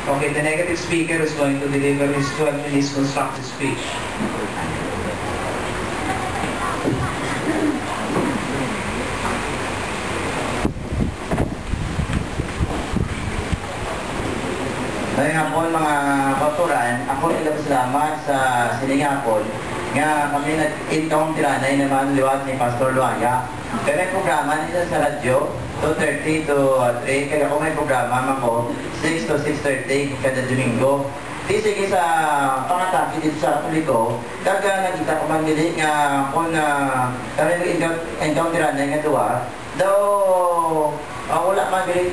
Okay, the negative speaker is going to deliver his 12 minutes constructive speech. Ngayon nga po mga kapaturan, ako nagpasalamat sa siningapon nga kami nag-encounter na naman liwat ni Pastor Luaya. Kaya may programa nila sa radyo, 2:30 to 3, kaya kung may programa ako, 6 to 6:30 kada Domingo. Di sige sa pangataki dito sa Katoliko, kaga nakita ko man dili nga kung kami nag-encounter na nga duwa, daw wala magli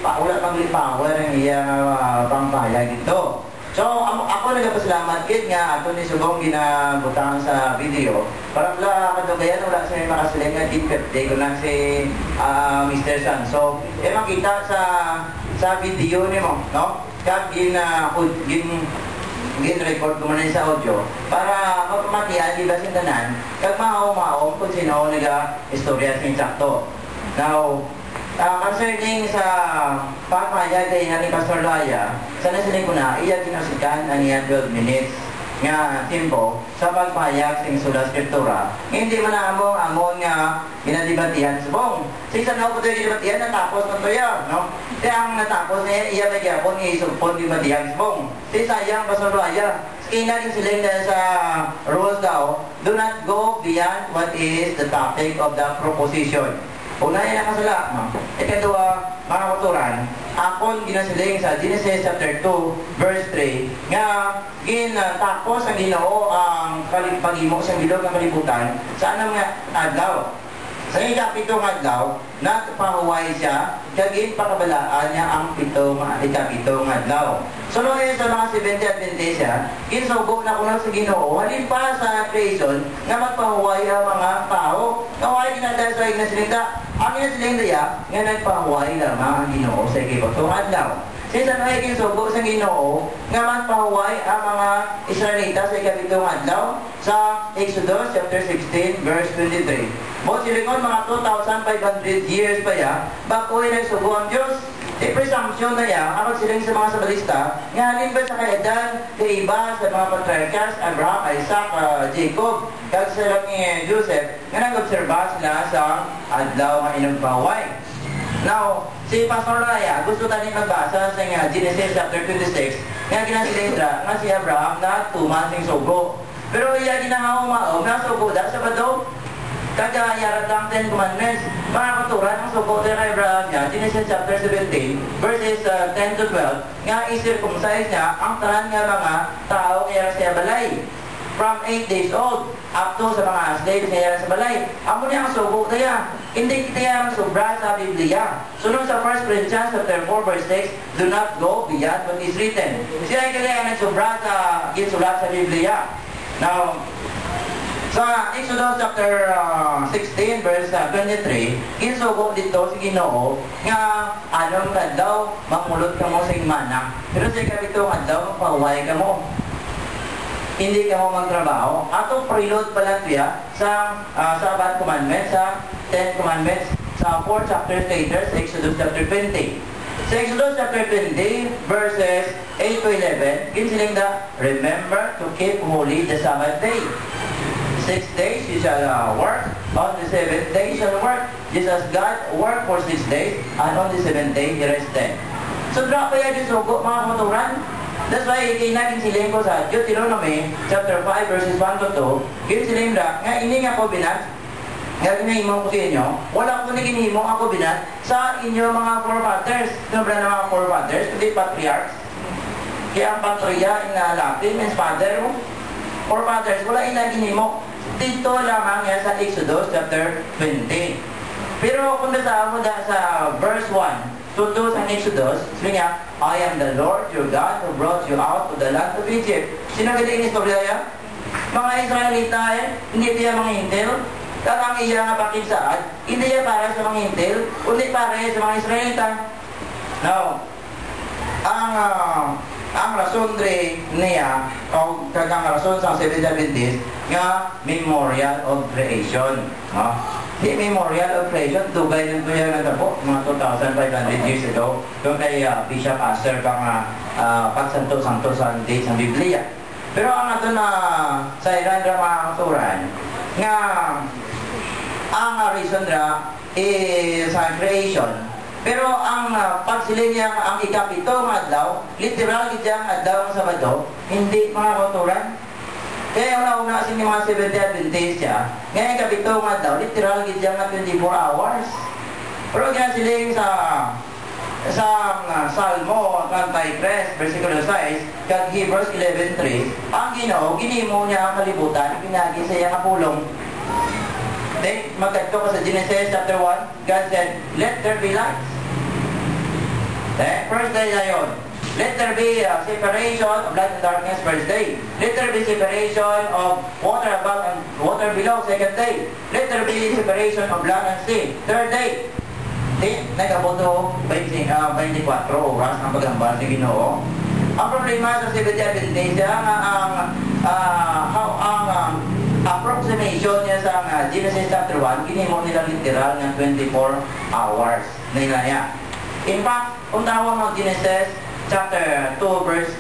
power ang iyang pampahayag dito. So ako nagpasalamat kid nga ato ni Subong ginabutang sa video para wala kadugayan wala sa makasiling nga deep birthday ko na si Mr. San. So makita sa video nimo, no? Kag gin-record ko man sa audio para mapamatian di ba sintanan kag mao kung sino naga-istorya sa insakto. Now, concerning sa papayag kay ni Pastor Luaya, sana sila ko na iya kinasikan ang iya 12 minutes nga tempo sa pagpayag sa sulat Scriptura. Hindi man amon nga ginadibatihan subong. Sa na po tayo ginadibatihan natapos na toya, no? Kaya ang natapos niya iya may gyapon nga isupon dibatihan subong. Sayang Pastor Luaya. Kaya natin sila sa rules daw, do not go beyond what is the topic of the proposition. Unahin ang kasala, no? Ikadua, mga kuturan, akong ginasiling sa Genesis chapter 2, verse 3, nga ginatapos ang Ginoo ang pag-imo sa bilog ng kalibutan sa anong adlaw. Sa ikapitong adlaw, nagpahuway siya, kagin pakabalaan niya ang ikapitong adlaw. Sunod sa mga 70 Adventista, ginsugo na kulang sa Ginoo, halin pa sa creation na magpahuway ang mga tao. Kaway ginadal sa ignasilita, ang ignasilita nga nagpahuway lamang ang Ginoo sa ikapitong adlaw. Since ano ay ginsugo sa Ginoo nga magpahuway ang mga Israelita sa ikapitong adlaw sa Exodus chapter 16 verse 23. Mo silingon mga 2,500 years pa ya, bago ay nagsugo ang Diyos. Presumption na ya, kapag siling sa mga sabalista, nga halin ba sa kaedan, kay iba sa mga patriarchs, Abraham, Isaac, Jacob, kag sa ni Joseph, nga nag-obserba sila sa adlaw nga inagpahuway. Now, si Pastor Raya, gusto tayo magbasa sa Genesis chapter 26, nga ginasilindra nga si Abraham na tumasing sugo. Pero iya ginahaw na sugo da sa bado, kagayarad ang 10 Commandments. Mga katuran, ang sugo kay Abraham niya, Genesis chapter 17, verses 10 to 12, nga i-circumcise niya ang tanan nga mga tao kaya siya balay. From 8 days old up to sa mga slaves niya sa balay. Amo niya ang sugo kaya. Hindi kita ang sobra sa Biblia. Sunod sa 1 Corinthians chapter 4 verse 6, do not go beyond what is written. Siya ay kaya ang sobra sa ginsulat sa Biblia. Now, sa Exodus chapter 16 verse 23, ginsugo dito si Ginoo nga anong kadlaw mamulot ka mo sa imana. Pero sa ikapitong adlaw magpahuway ka mo. Hindi ka mo magtrabaho. Atong preload pa lang siya sa Sabbath Commandments, sa 10 Commandments, sa 4 chapters later, sa Exodus chapter 20. Sa Exodus chapter 20, verses 8 to 11, ginsiling na, remember to keep holy the Sabbath day. 6 days you shall work, on the 7th day you shall work. Just as God worked for 6 days, and on the 7th day he rested. So, drop pa yan yung sugo, mga maturan. That's why, kinagin siling ko sa Deuteronomy chapter 5 verses 1 to 2, ginsiling na, nga ini nga po binat, nga ginahimo ko sa inyo, wala ko na ginahimo ako binat sa inyo mga forefathers. Sobra na mga forefathers, kundi patriarchs. Kaya ang patriya in Latin means father mo. Forefathers, wala inaginimo. Dito lamang yan sa Exodus chapter 20. Pero kung nasa mo sa verse 1, tuto sa Exodus, sabi niya, I am the Lord your God who brought you out to the land of Egypt. Sino galing istorya yan? Mga Israelita hindi niya mga hintil. Karang iya nga bakit saan, hindi niya para sa mga hintil, kundi para sa mga Israelita. Now, ang rason niya, o kagang rason sa Seventh Adventist, nga memorial of creation. No? The memorial of creation, dugay ng tuya na po, mga 2,500 years ago, yung kay Bishop Astor pang pagsanto-santo sa date ng Biblia. Pero ang ato na sa ilan mga katuran, nga ang reason na sa creation, pero ang pagsiling niya ang ikapito nga adlaw, literal gid ang adlaw ng Sabado, hindi mga katuran. Kaya una-una sa mga 70 Adventist siya, ngayon kapito nga daw, literal gidyan na 24 hours. Pero ginasiling sa Salmo 33, versikulo 6, kag Hebrews 11:3, ang Ginoo, ginimo niya ang kalibutan, pinagi sa iyang pulong. Then, magkadto ka sa Genesis chapter 1, God said, let there be light. Then, first day na yun. Let there be separation of light and darkness, first day. Let there be separation of water above and water below, second day. Let there be separation of land and sea, third day. Nagaboto 24 oras ang pagambal sa Ginoo. Ang problema sa Seventh-day Adventist ang approximation niya sa Genesis chapter 1, ginimo nila literal ng 24 hours nila niya. In fact, kung tawag ng Genesis chapter 2 verse